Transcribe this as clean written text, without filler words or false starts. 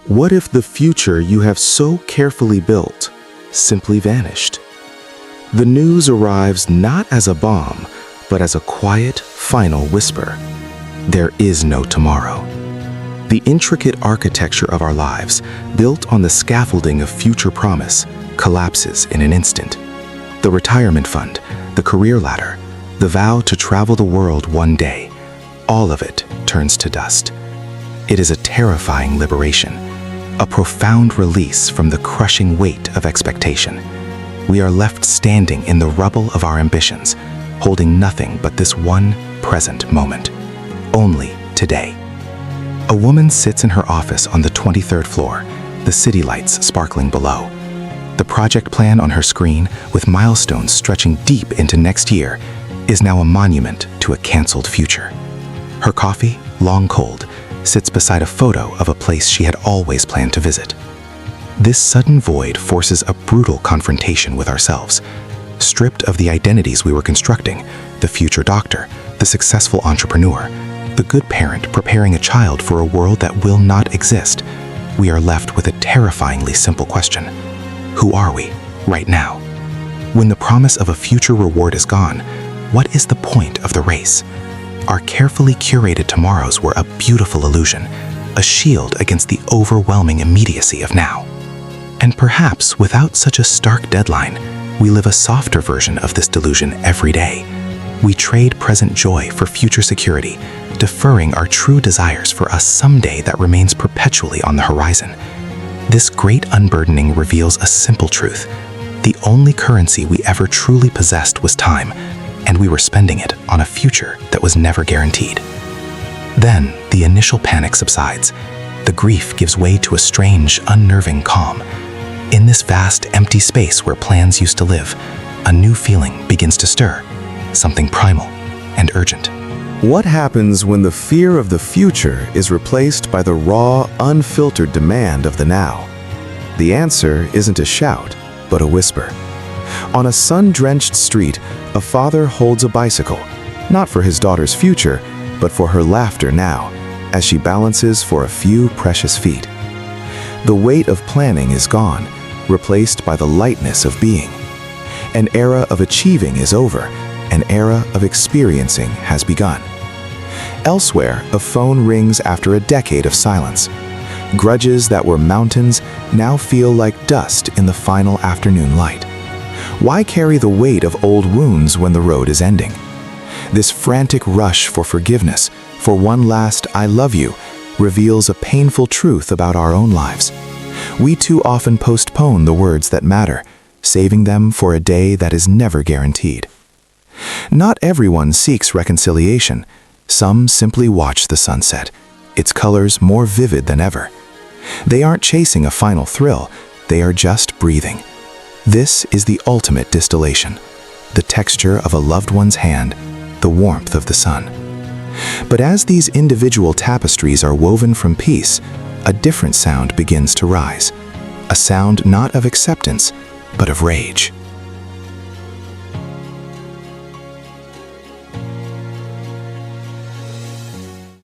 What if the future you have so carefully built simply vanished? The news arrives not as a bomb, but as a quiet, final whisper. There is no tomorrow. The intricate architecture of our lives, built on the scaffolding of future promise, collapses in an instant. The retirement fund, the career ladder, the vow to travel the world one day, all of it turns to dust. It is a terrifying liberation, a profound release from the crushing weight of expectation. We are left standing in the rubble of our ambitions, holding nothing but this one present moment. Only today. A woman sits in her office on the 23rd floor, the city lights sparkling below. The project plan on her screen, with milestones stretching deep into next year, is now a monument to a canceled future. Her coffee, long cold, sits beside a photo of a place she had always planned to visit. This sudden void forces a brutal confrontation with ourselves. Stripped of the identities we were constructing, the future doctor, the successful entrepreneur, the good parent preparing a child for a world that will not exist, we are left with a terrifyingly simple question. Who are we, right now? When the promise of a future reward is gone, what is the point of the race? Our carefully curated tomorrows were a beautiful illusion, a shield against the overwhelming immediacy of now. And perhaps without such a stark deadline, we live a softer version of this delusion every day. We trade present joy for future security, deferring our true desires for a someday that remains perpetually on the horizon. This great unburdening reveals a simple truth. The only currency we ever truly possessed was time, and we were spending it on a future that was never guaranteed. Then, the initial panic subsides. The grief gives way to a strange, unnerving calm. In this vast, empty space where plans used to live, a new feeling begins to stir, something primal and urgent. What happens when the fear of the future is replaced by the raw, unfiltered demand of the now? The answer isn't a shout, but a whisper. On a sun-drenched street, a father holds a bicycle, not for his daughter's future, but for her laughter now, as she balances for a few precious feet. The weight of planning is gone, replaced by the lightness of being. An era of achieving is over, an era of experiencing has begun. Elsewhere, a phone rings after a decade of silence. Grudges that were mountains now feel like dust in the final afternoon light. Why carry the weight of old wounds when the road is ending? This frantic rush for forgiveness, for one last "I love you," reveals a painful truth about our own lives. We too often postpone the words that matter, saving them for a day that is never guaranteed. Not everyone seeks reconciliation. Some simply watch the sunset, its colors more vivid than ever. They aren't chasing a final thrill, they are just breathing. This is the ultimate distillation, the texture of a loved one's hand, the warmth of the sun. But as these individual tapestries are woven from peace, a different sound begins to rise. A sound not of acceptance, but of rage.